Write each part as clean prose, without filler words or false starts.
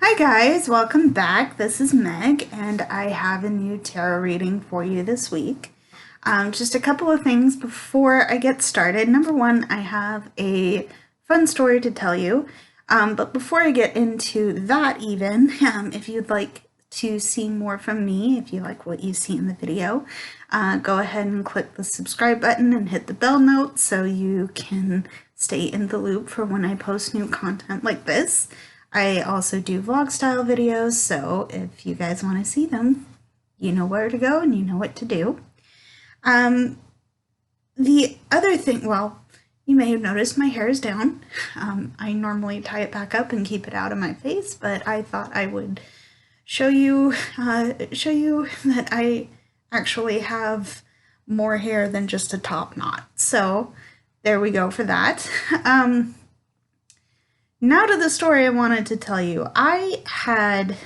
Hi guys, welcome back. This is Meg, and I have a new tarot reading for you this week. Just a couple of things before I get started. Number one, I have a fun story to tell you. But before I get into that, even, if you'd like to see more from me, if you like what you see in the video, go ahead and click the subscribe button and hit the bell note so you can stay in the loop for when I post new content like this. I also do vlog style videos, so if you guys want to see them, you know where to go and you know what to do. The other thing, well, you may have noticed my hair is down. I normally tie it back up and keep it out of my face, but I thought I would show you that I actually have more hair than just a top knot. So there we go for that. Now to the story I wanted to tell you. I had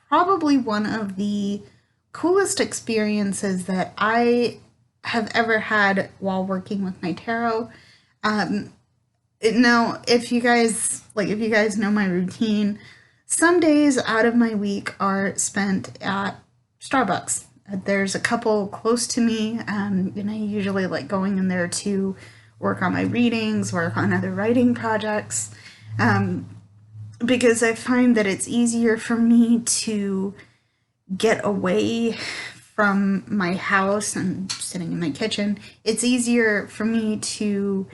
probably one of the coolest experiences that I have ever had while working with my tarot. Now, if you guys know my routine, some days out of my week are spent at Starbucks. There's a couple close to me, and I usually like going in there to work on my readings, work on other writing projects. Because I find that it's easier for me to get away from my house and sitting in my kitchen. It's easier for me to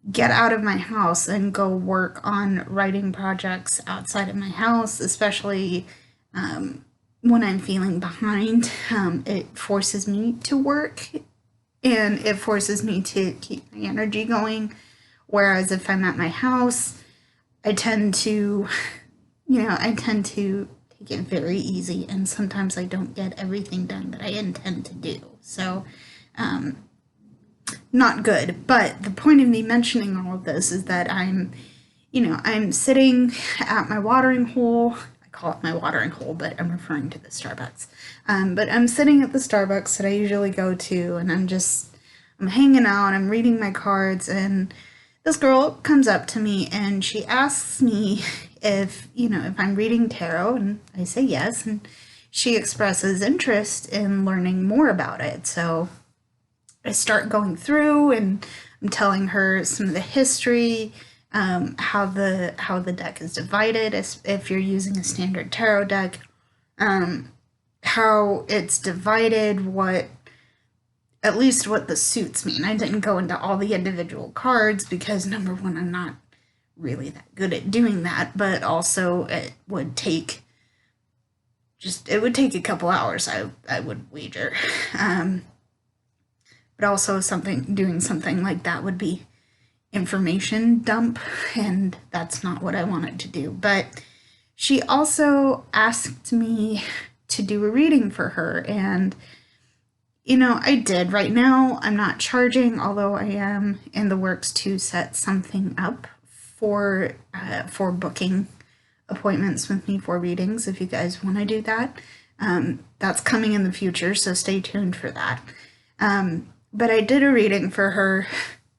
get out of my house and go work on writing projects outside of my house, especially when I'm feeling behind. It forces me to work and it forces me to keep my energy going. Whereas if I'm at my house, I tend to take it very easy, and sometimes I don't get everything done that I intend to do. So, not good. But the point of me mentioning all of this is that I'm sitting at my watering hole. I call it my watering hole, but I'm referring to the Starbucks. But I'm sitting at the Starbucks that I usually go to, and I'm hanging out, I'm reading my cards, and this girl comes up to me and she asks me if I'm reading tarot, and I say yes, and she expresses interest in learning more about it. So I start going through and I'm telling her some of the history, how the deck is divided, if you're using a standard tarot deck, how it's divided, at least what the suits mean. I didn't go into all the individual cards because, number one, I'm not really that good at doing that, but also it would take a couple hours, I would wager. But also doing something like that would be information dump, and that's not what I wanted to do. But she also asked me to do a reading for her, and I did. Right now, I'm not charging, although I am in the works to set something up for booking appointments with me for readings. If you guys want to do that, that's coming in the future, so stay tuned for that. But I did a reading for her,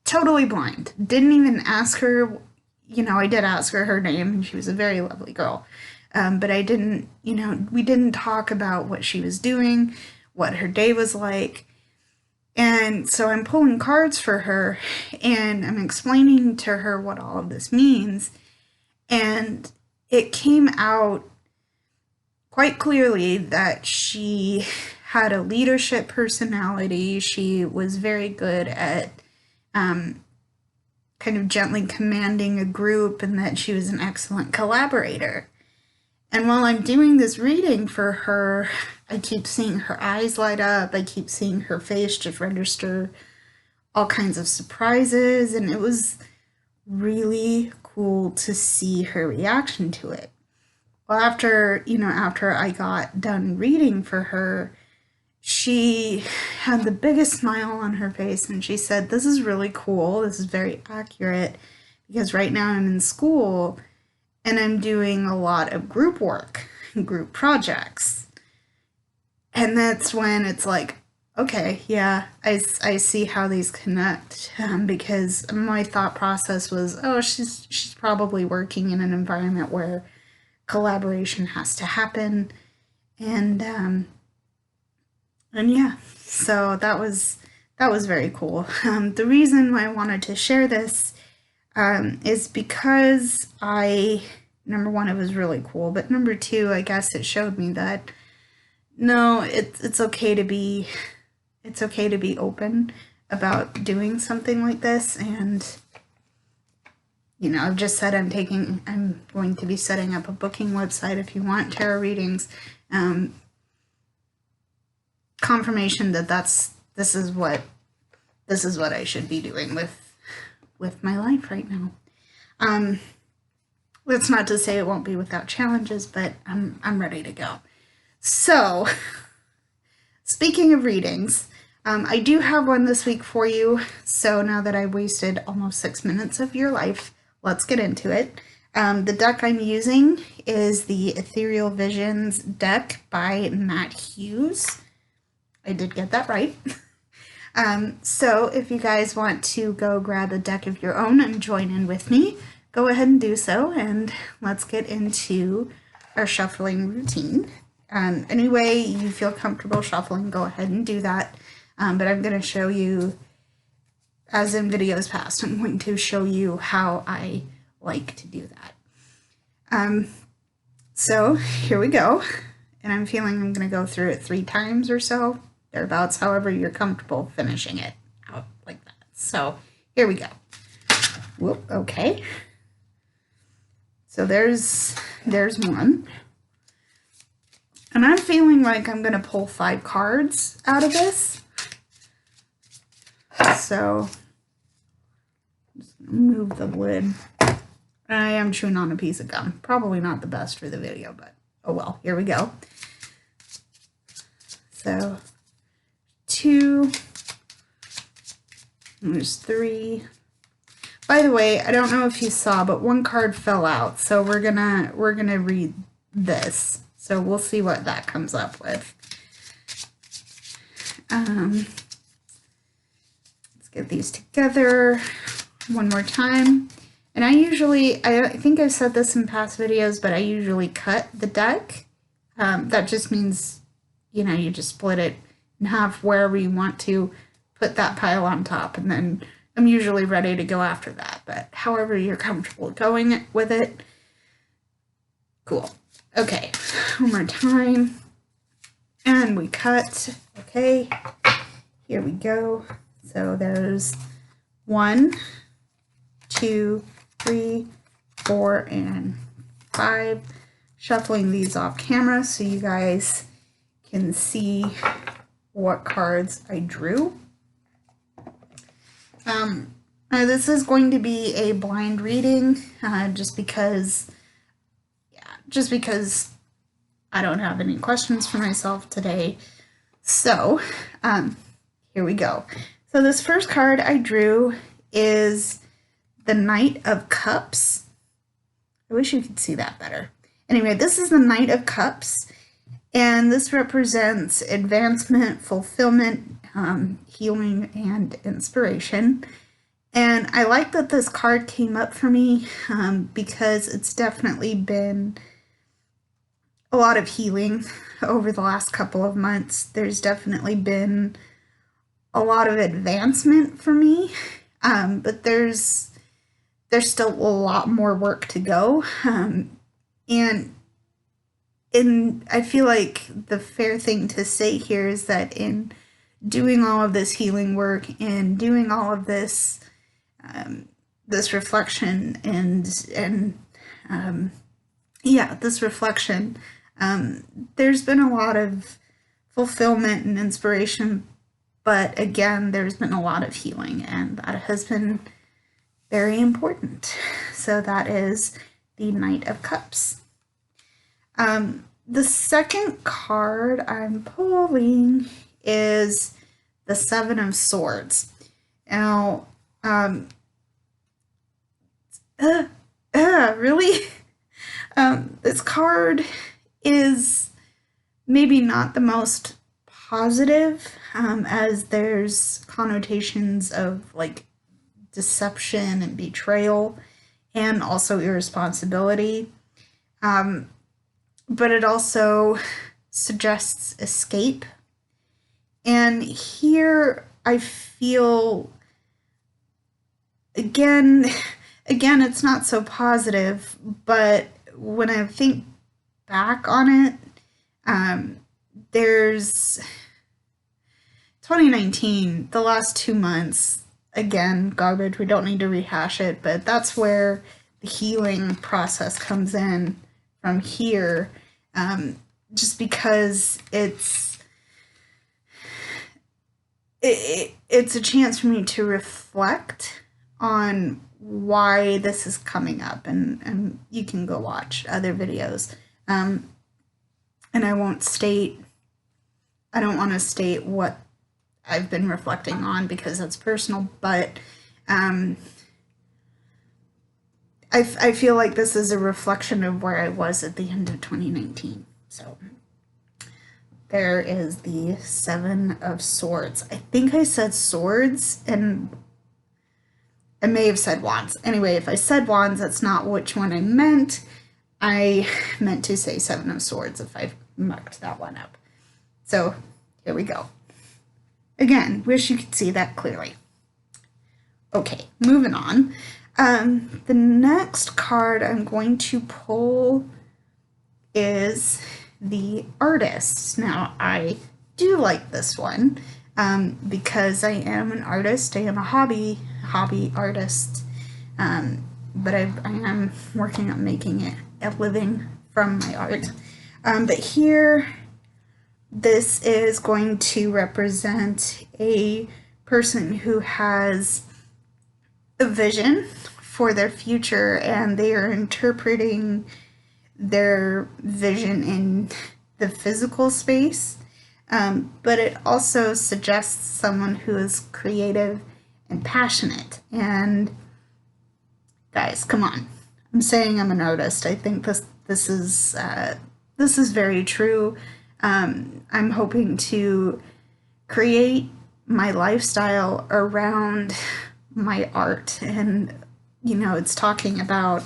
totally blind. Didn't even ask her. I did ask her name, and she was a very lovely girl. But I didn't. We didn't talk about what she was doing, what her day was like. And so I'm pulling cards for her and I'm explaining to her what all of this means. And it came out quite clearly that she had a leadership personality. She was very good at kind of gently commanding a group, and that she was an excellent collaborator. And while I'm doing this reading for her, I keep seeing her eyes light up. I keep seeing her face just register all kinds of surprises. And it was really cool to see her reaction to it. Well, after I got done reading for her, she had the biggest smile on her face and she said, "This is really cool. This is very accurate because right now I'm in school and I'm doing a lot of group work, group projects." And that's when it's like, okay, yeah, I see how these connect, because my thought process was, oh, she's probably working in an environment where collaboration has to happen. And yeah, so that was very cool. The reason why I wanted to share this is because number one, it was really cool, but number two, I guess it showed me that no, it's okay to be open about doing something like this. And I've just said I'm going to be setting up a booking website if you want tarot readings. Confirmation that this is what I should be doing with my life right now. That's not to say it won't be without challenges, but I'm ready to go. So, speaking of readings, I do have one this week for you. So now that I wasted almost 6 minutes of your life, let's get into it. The deck I'm using is the Ethereal Visions deck by Matt Hughes. I did get that right. So if you guys want to go grab a deck of your own and join in with me, go ahead and do so, and let's get into our shuffling routine. Any way you feel comfortable shuffling, go ahead and do that. But I'm going to show you, as in videos past, I'm going to show you how I like to do that. So here we go. And I'm feeling I'm going to go through it 3 times or so, thereabouts, however you're comfortable finishing it out like that. So here we go. Whoop, okay. So there's one. And I'm feeling like I'm going to pull 5 cards out of this. So just move the lid. I am chewing on a piece of gum. Probably not the best for the video, but oh well, here we go. So 2, there's 3. By the way, I don't know if you saw, but 1 card fell out, so we're gonna read this. So we'll see what that comes up with. Let's get these together one more time. And I think I've said this in past videos, but I usually cut the deck. That just means, you just split it in half wherever you want to, put that pile on top, and then I'm usually ready to go after that. But however you're comfortable going with it, cool. Okay, one more time. And we cut. Okay, here we go. So there's 1, 2, 3, 4, and 5. Shuffling these off camera so you guys can see what cards I drew. This is going to be a blind reading, just because I don't have any questions for myself today. So, here we go. So this first card I drew is the Knight of Cups. I wish you could see that better. Anyway, this is the Knight of Cups, and this represents advancement, fulfillment, healing, and inspiration. And I like that this card came up for me because it's definitely been a lot of healing over the last couple of months. There's definitely been a lot of advancement for me, but there's still a lot more work to go. And I feel like the fair thing to say here is that in doing all of this healing work and doing all of this this reflection this reflection, there's been a lot of fulfillment and inspiration, but again, there's been a lot of healing, and that has been very important. So that is the Knight of Cups. The second card I'm pulling is the Seven of Swords. Now, really? This card is maybe not the most positive, as there's connotations of like deception and betrayal and also irresponsibility. but it also suggests escape. And here I feel, again, it's not so positive, but when I think back on it, there's 2019, the last 2 months, again, garbage. We don't need to rehash it, but that's where the healing process comes in from here. Just because it's a chance for me to reflect on why this is coming up, and you can go watch other videos. And I don't want to state what I've been reflecting on because that's personal, but I feel like this is a reflection of where I was at the end of 2019. So there is the Seven of Swords. I think I said swords, and I may have said wands. Anyway, if I said wands, that's not which one I meant. I meant to say Seven of Swords if I mucked that one up. So here we go. Again, wish you could see that clearly. Okay, moving on. The next card I'm going to pull is the Artist. Now, I do like this one because I am an artist. I am a hobby artist, but I am working on making it a living from my art. But here, this is going to represent a person who has a vision for their future, and they are interpreting their vision in the physical space, but it also suggests someone who is creative and passionate. And guys, come on, I'm saying I'm an artist. I think this is very true. I'm hoping to create my lifestyle around my art, and it's talking about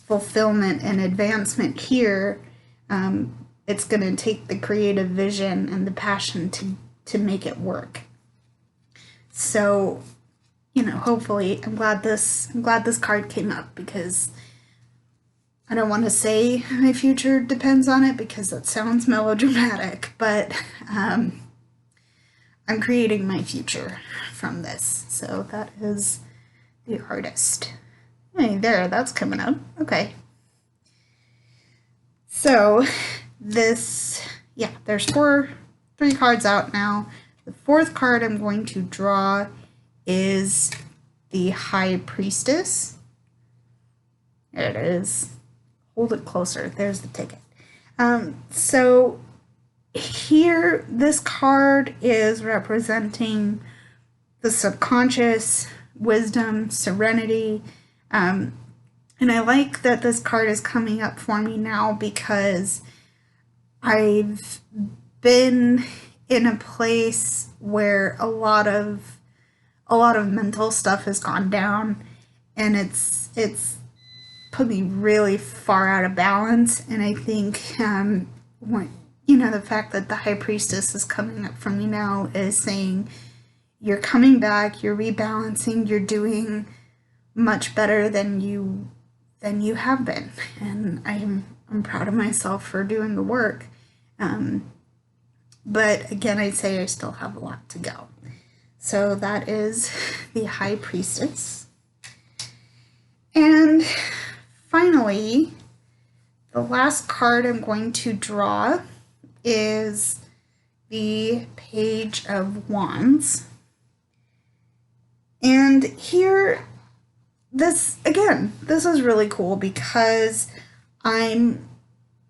fulfillment and advancement here. It's going to take the creative vision and the passion to make it work. So, hopefully, I'm glad this card came up, because I don't want to say my future depends on it because that sounds melodramatic, but I'm creating my future from this. So that is the Artist. Hey, that's coming up. Okay. So there's 3 cards out now. The 4th card I'm going to draw is the High Priestess. There it is. Hold it closer. There's the ticket. So here, this card is representing the subconscious, wisdom, serenity. And I like that this card is coming up for me now because I've been in a place where a lot of mental stuff has gone down, and it's put me really far out of balance. And I think the fact that the High Priestess is coming up for me now is saying you're coming back, you're rebalancing, you're doing much better than you have been, and I'm proud of myself for doing the work. But again, I'd say I still have a lot to go. So that is the High Priestess. And finally, the last card I'm going to draw is the Page of Wands. And here, this is really cool because I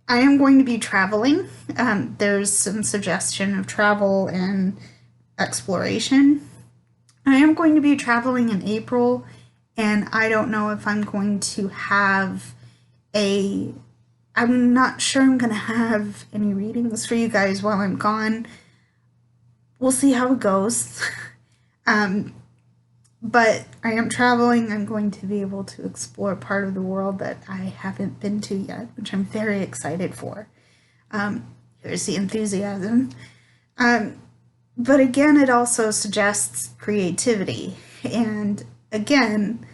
am going to be traveling. There's some suggestion of travel and exploration. I am going to be traveling in April, and I don't know if I'm going to have I'm not sure I'm going to have any readings for you guys while I'm gone. We'll see how it goes. But I am traveling. I'm going to be able to explore part of the world that I haven't been to yet, which I'm very excited for. Here's the enthusiasm. But again, it also suggests creativity. And again,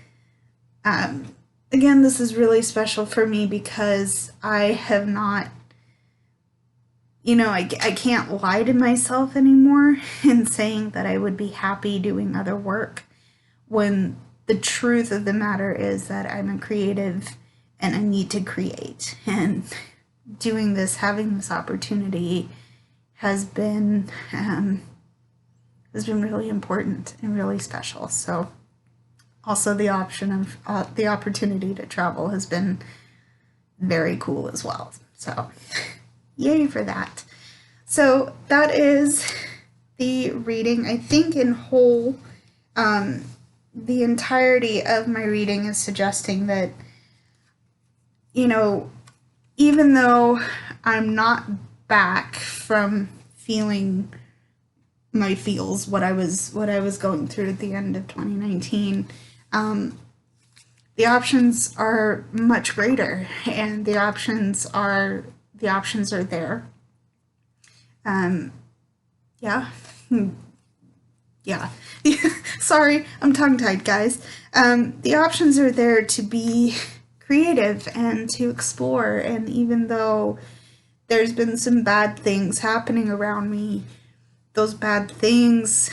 this is really special for me because I have not, I can't lie to myself anymore in saying that I would be happy doing other work when the truth of the matter is that I'm a creative and I need to create. And doing this, having this opportunity has been really important and really special. So also the option of the opportunity to travel has been very cool as well. So yay for that. So that is the reading. I think in whole, the entirety of my reading is suggesting that, even though I'm not back from feeling my feels, what I was going through at the end of 2019, the options are much greater, and the options are there. Yeah. Sorry, I'm tongue-tied, guys. The options are there to be creative and to explore, and even though there's been some bad things happening around me, those bad things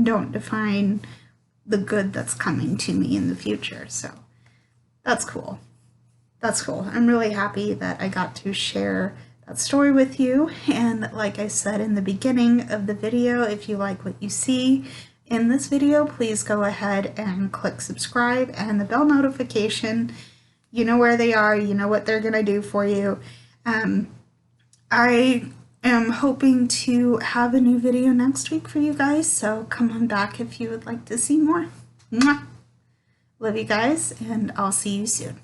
don't define the good that's coming to me in the future. So that's cool. I'm really happy that I got to share that story with you. And like I said in the beginning of the video, if you like what you see in this video, please go ahead and click subscribe and the bell notification. You know where they are, you know what they're gonna do for you. I am hoping to have a new video next week for you guys, so come on back if you would like to see more. Mwah! Love you guys, and I'll see you soon.